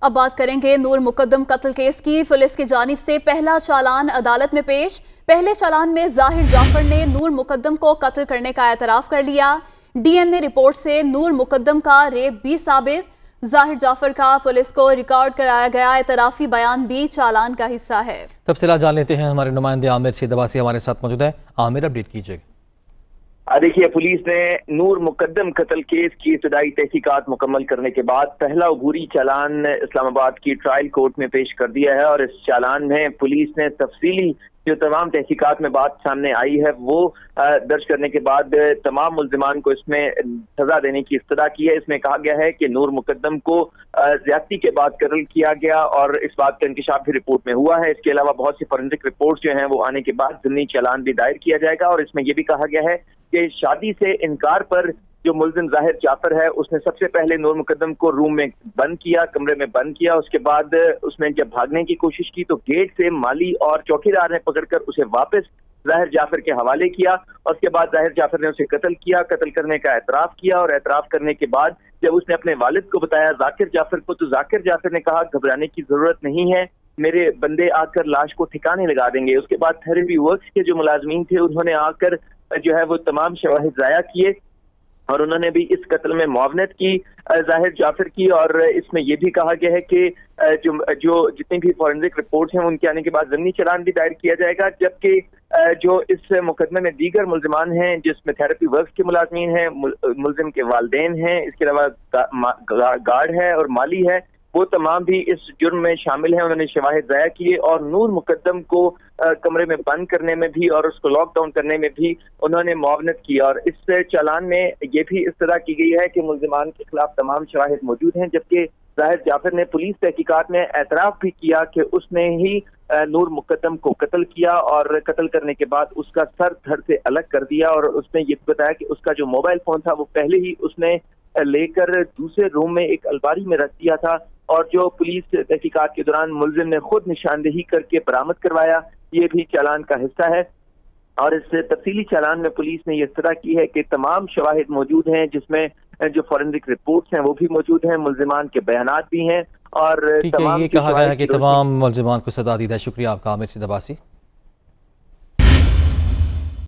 اب بات کریں گے نور مقدم قتل کیس کی۔ پولیس کی جانب سے پہلا چالان عدالت میں پیش۔ پہلے چالان میں ظاہر جعفر نے نور مقدم کو قتل کرنے کا اعتراف کر لیا۔ ڈی این اے رپورٹ سے نور مقدم کا ریپ بھی ثابت۔ ظاہر جعفر کا پولیس کو ریکارڈ کرایا گیا اعترافی بیان بھی چالان کا حصہ ہے۔ تفصیلات جان لیتے ہیں، ہمارے نمائندے عامر سید عباسی ہمارے ساتھ موجود ہیں۔ عامر، اپڈیٹ کیجیے۔ دیکھیے، پولیس نے نور مقدم قتل کیس کی ابتدائی تحقیقات مکمل کرنے کے بعد پہلا عبوری چالان اسلام آباد کی ٹرائل کورٹ میں پیش کر دیا ہے، اور اس چالان میں پولیس نے تفصیلی جو تمام تحقیقات میں بات سامنے آئی ہے وہ درج کرنے کے بعد تمام ملزمان کو اس میں سزا دینے کی استدعا کی ہے۔ اس میں کہا گیا ہے کہ نور مقدم کو زیادتی کے بعد قتل کیا گیا، اور اس بات کا انکشاف بھی رپورٹ میں ہوا ہے۔ اس کے علاوہ بہت سی فورینسک رپورٹ جو ہیں وہ آنے کے بعد ضمنی چالان بھی دائر کیا جائے گا، اور اس میں یہ بھی کہا گیا ہے کہ شادی سے انکار پر جو ملزم ظاہر جعفر ہے اس نے سب سے پہلے نور مقدم کو روم میں بند کیا، کمرے میں بند کیا۔ اس کے بعد اس نے جب بھاگنے کی کوشش کی تو گیٹ سے مالی اور چوکیدار نے پکڑ کر اسے واپس ظاہر جعفر کے حوالے کیا، اور اس کے بعد ظاہر جعفر نے اسے قتل کیا، قتل کرنے کا اعتراف کیا، اور اعتراف کرنے کے بعد جب اس نے اپنے والد کو بتایا ذاکر جعفر کو، تو ذاکر جعفر نے کہا گھبرانے کی ضرورت نہیں ہے، میرے بندے آ کر لاش کو ٹھکانے لگا دیں گے۔ اس کے بعد تھراپی ورکس کے جو ملازمین تھے انہوں نے آ کر جو ہے وہ تمام شواہد ضائع کیے، اور انہوں نے بھی اس قتل میں معاونت کی ظاہر جعفر کی۔ اور اس میں یہ بھی کہا گیا ہے کہ جو جتنی بھی فورینسک رپورٹس ہیں ان کے آنے کے بعد ضمنی چالان بھی دائر کیا جائے گا، جبکہ جو اس مقدمے میں دیگر ملزمان ہیں جس میں تھراپی ورکس کے ملازمین ہیں، ملزم کے والدین ہیں، اس کے علاوہ گارڈ ہے اور مالی ہے، وہ تمام بھی اس جرم میں شامل ہیں۔ انہوں نے شواہد ضائع کیے، اور نور مقدم کو کمرے میں بند کرنے میں بھی اور اس کو لاک ڈاؤن کرنے میں بھی انہوں نے معاونت کی۔ اور اس چالان میں یہ بھی استدعا کی گئی ہے کہ ملزمان کے خلاف تمام شواہد موجود ہیں، جبکہ ظاہر جعفر نے پولیس تحقیقات میں اعتراف بھی کیا کہ اس نے ہی نور مقدم کو قتل کیا، اور قتل کرنے کے بعد اس کا سر دھڑ سے الگ کر دیا، اور اس نے یہ بتایا کہ اس کا جو موبائل فون تھا وہ پہلے ہی اس نے لے کر دوسرے روم میں ایک الماری میں رکھ دیا تھا، اور جو پولیس تحقیقات کے دوران ملزم نے خود نشاندہی کر کے برآمد کروایا، یہ بھی چالان کا حصہ ہے۔ اور اس تفصیلی چالان میں پولیس نے یہ استدعا کی ہے کہ تمام شواہد موجود ہیں، جس میں جو فورینسک رپورٹس ہیں وہ بھی موجود ہیں، ملزمان کے بیانات بھی ہیں، اور یہ کہا گیا ہے کہ تمام ملزمان کو سزا دی جائے۔ شکریہ آپ کا عامر سید عباسی۔